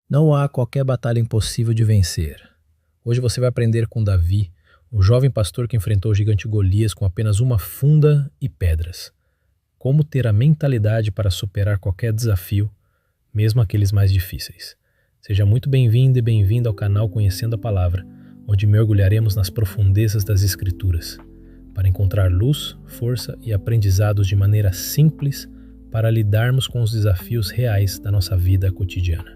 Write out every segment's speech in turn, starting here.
Não há qualquer batalha impossível de vencer. Hoje você vai aprender com Davi, o jovem pastor que enfrentou o gigante Golias com apenas uma funda e pedras. Como ter a mentalidade para superar qualquer desafio, mesmo aqueles mais difíceis. Seja muito bem-vindo e bem-vindo ao canal Conhecendo a Palavra, onde mergulharemos nas profundezas das Escrituras, para encontrar luz, força e aprendizados de maneira simples para lidarmos com os desafios reais da nossa vida cotidiana.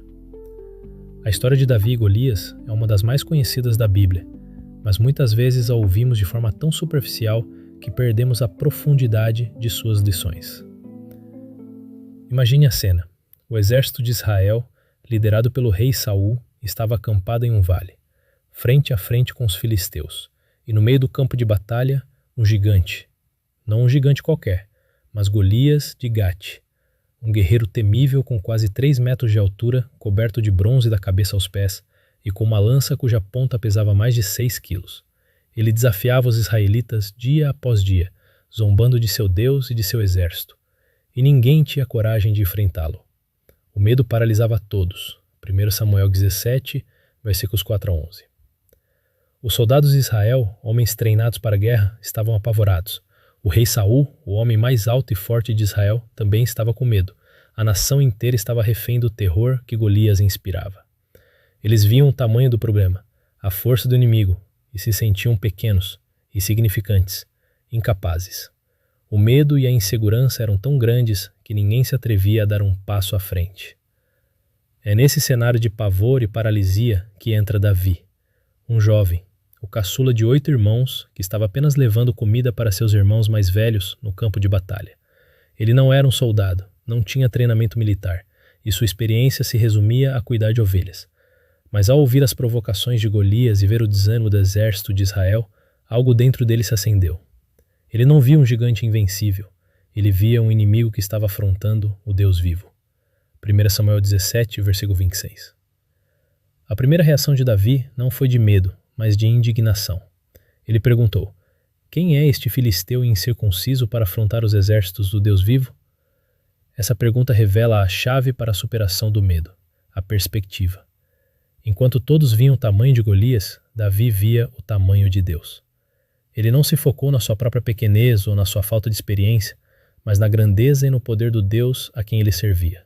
A história de Davi e Golias é uma das mais conhecidas da Bíblia, mas muitas vezes a ouvimos de forma tão superficial que perdemos a profundidade de suas lições. Imagine a cena. O exército de Israel, liderado pelo rei Saul, estava acampado em um vale, frente a frente com os filisteus, e no meio do campo de batalha, um gigante. Não um gigante qualquer, mas Golias de Gate, um guerreiro temível com quase 3 metros de altura, coberto de bronze da cabeça aos pés e com uma lança cuja ponta pesava mais de 6 quilos. Ele desafiava os israelitas dia após dia, zombando de seu Deus e de seu exército, e ninguém tinha coragem de enfrentá-lo. O medo paralisava todos. 1 Samuel 17, versículos 4 a 11. Os soldados de Israel, homens treinados para a guerra, estavam apavorados. O rei Saul, o homem mais alto e forte de Israel, também estava com medo. A nação inteira estava refém do terror que Golias inspirava. Eles viam o tamanho do problema, a força do inimigo, e se sentiam pequenos, insignificantes, incapazes. O medo e a insegurança eram tão grandes que ninguém se atrevia a dar um passo à frente. É nesse cenário de pavor e paralisia que entra Davi, um jovem, o caçula de 8 irmãos, que estava apenas levando comida para seus irmãos mais velhos no campo de batalha. Ele não era um soldado, não tinha treinamento militar, e sua experiência se resumia a cuidar de ovelhas. Mas ao ouvir as provocações de Golias e ver o desânimo do exército de Israel, algo dentro dele se acendeu. Ele não via um gigante invencível, ele via um inimigo que estava afrontando o Deus vivo. 1 Samuel 17, versículo 26. A primeira reação de Davi não foi de medo, mas de indignação. Ele perguntou: quem é este filisteu incircunciso para afrontar os exércitos do Deus vivo? Essa pergunta revela a chave para a superação do medo, a perspectiva. Enquanto todos viam o tamanho de Golias, Davi via o tamanho de Deus. Ele não se focou na sua própria pequenez ou na sua falta de experiência, mas na grandeza e no poder do Deus a quem ele servia.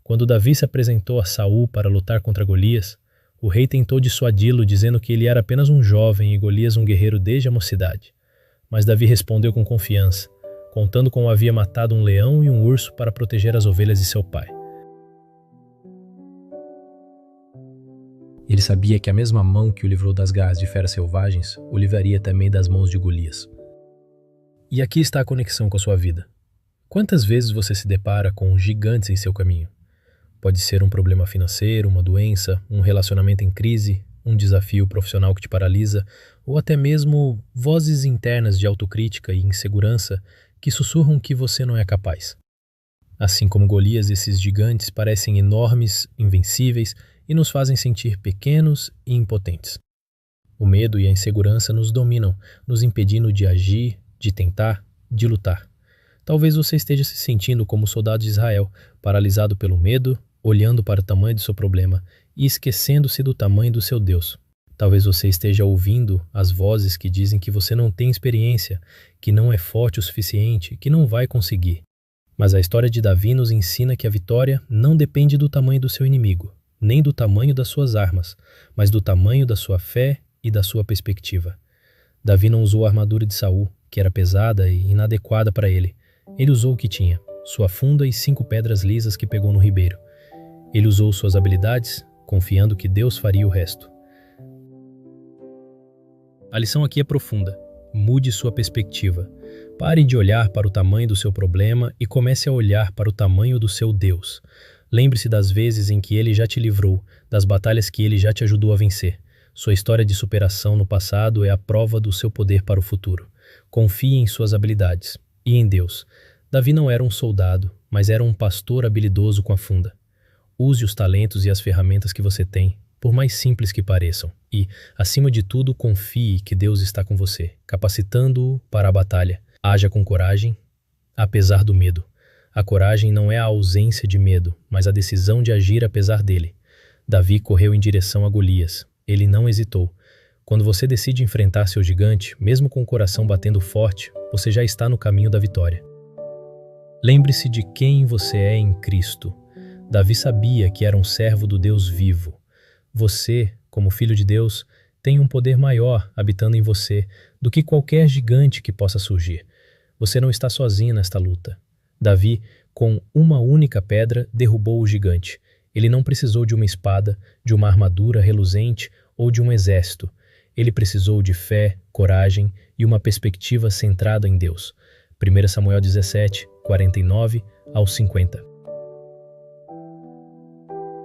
Quando Davi se apresentou a Saul para lutar contra Golias, o rei tentou dissuadi-lo, dizendo que ele era apenas um jovem e Golias um guerreiro desde a mocidade. Mas Davi respondeu com confiança, contando como havia matado um leão e um urso para proteger as ovelhas de seu pai. Ele sabia que a mesma mão que o livrou das garras de feras selvagens o livraria também das mãos de Golias. E aqui está a conexão com a sua vida. Quantas vezes você se depara com gigantes em seu caminho? Pode ser um problema financeiro, uma doença, um relacionamento em crise, um desafio profissional que te paralisa, ou até mesmo vozes internas de autocrítica e insegurança que sussurram que você não é capaz. Assim como Golias, esses gigantes parecem enormes, invencíveis e nos fazem sentir pequenos e impotentes. O medo e a insegurança nos dominam, nos impedindo de agir, de tentar, de lutar. Talvez você esteja se sentindo como o soldado de Israel, paralisado pelo medo, olhando para o tamanho do seu problema e esquecendo-se do tamanho do seu Deus. Talvez você esteja ouvindo as vozes que dizem que você não tem experiência, que não é forte o suficiente, que não vai conseguir. Mas a história de Davi nos ensina que a vitória não depende do tamanho do seu inimigo, nem do tamanho das suas armas, mas do tamanho da sua fé e da sua perspectiva. Davi não usou a armadura de Saul, que era pesada e inadequada para ele. Ele usou o que tinha, sua funda e 5 pedras lisas que pegou no ribeiro. Ele usou suas habilidades, confiando que Deus faria o resto. A lição aqui é profunda. Mude sua perspectiva. Pare de olhar para o tamanho do seu problema e comece a olhar para o tamanho do seu Deus. Lembre-se das vezes em que Ele já te livrou, das batalhas que Ele já te ajudou a vencer. Sua história de superação no passado é a prova do seu poder para o futuro. Confie em suas habilidades e em Deus. Davi não era um soldado, mas era um pastor habilidoso com a funda. Use os talentos e as ferramentas que você tem, por mais simples que pareçam, e, acima de tudo, confie que Deus está com você, capacitando-o para a batalha. Haja com coragem, apesar do medo. A coragem não é a ausência de medo, mas a decisão de agir apesar dele. Davi correu em direção a Golias. Ele não hesitou. Quando você decide enfrentar seu gigante, mesmo com o coração batendo forte, você já está no caminho da vitória. Lembre-se de quem você é em Cristo. Davi sabia que era um servo do Deus vivo. Você, como filho de Deus, tem um poder maior habitando em você do que qualquer gigante que possa surgir. Você não está sozinho nesta luta. Davi, com uma única pedra, derrubou o gigante. Ele não precisou de uma espada, de uma armadura reluzente ou de um exército. Ele precisou de fé, coragem e uma perspectiva centrada em Deus. 1 Samuel 17, 49 ao 50.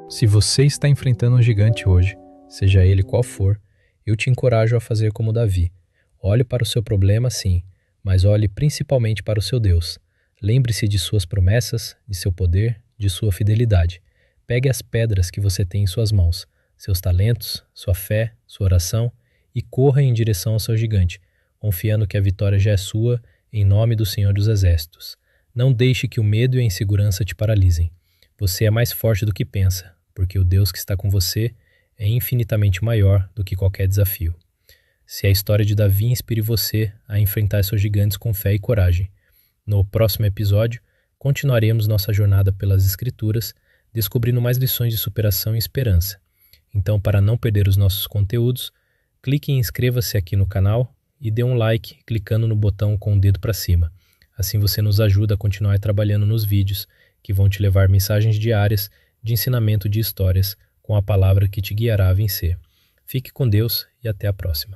Se você está enfrentando um gigante hoje, seja ele qual for, eu te encorajo a fazer como Davi. Olhe para o seu problema, sim, mas olhe principalmente para o seu Deus. Lembre-se de suas promessas, de seu poder, de sua fidelidade. Pegue as pedras que você tem em suas mãos, seus talentos, sua fé, sua oração, e corra em direção ao seu gigante, confiando que a vitória já é sua, em nome do Senhor dos Exércitos. Não deixe que o medo e a insegurança te paralisem. Você é mais forte do que pensa, porque o Deus que está com você é infinitamente maior do que qualquer desafio. Se a história de Davi inspire você a enfrentar seus gigantes com fé e coragem. No próximo episódio, continuaremos nossa jornada pelas Escrituras, descobrindo mais lições de superação e esperança. Então, para não perder os nossos conteúdos, clique em inscreva-se aqui no canal e dê um like clicando no botão com o dedo para cima. Assim você nos ajuda a continuar trabalhando nos vídeos que vão te levar mensagens diárias de ensinamento de histórias com a palavra que te guiará a vencer. Fique com Deus e até a próxima.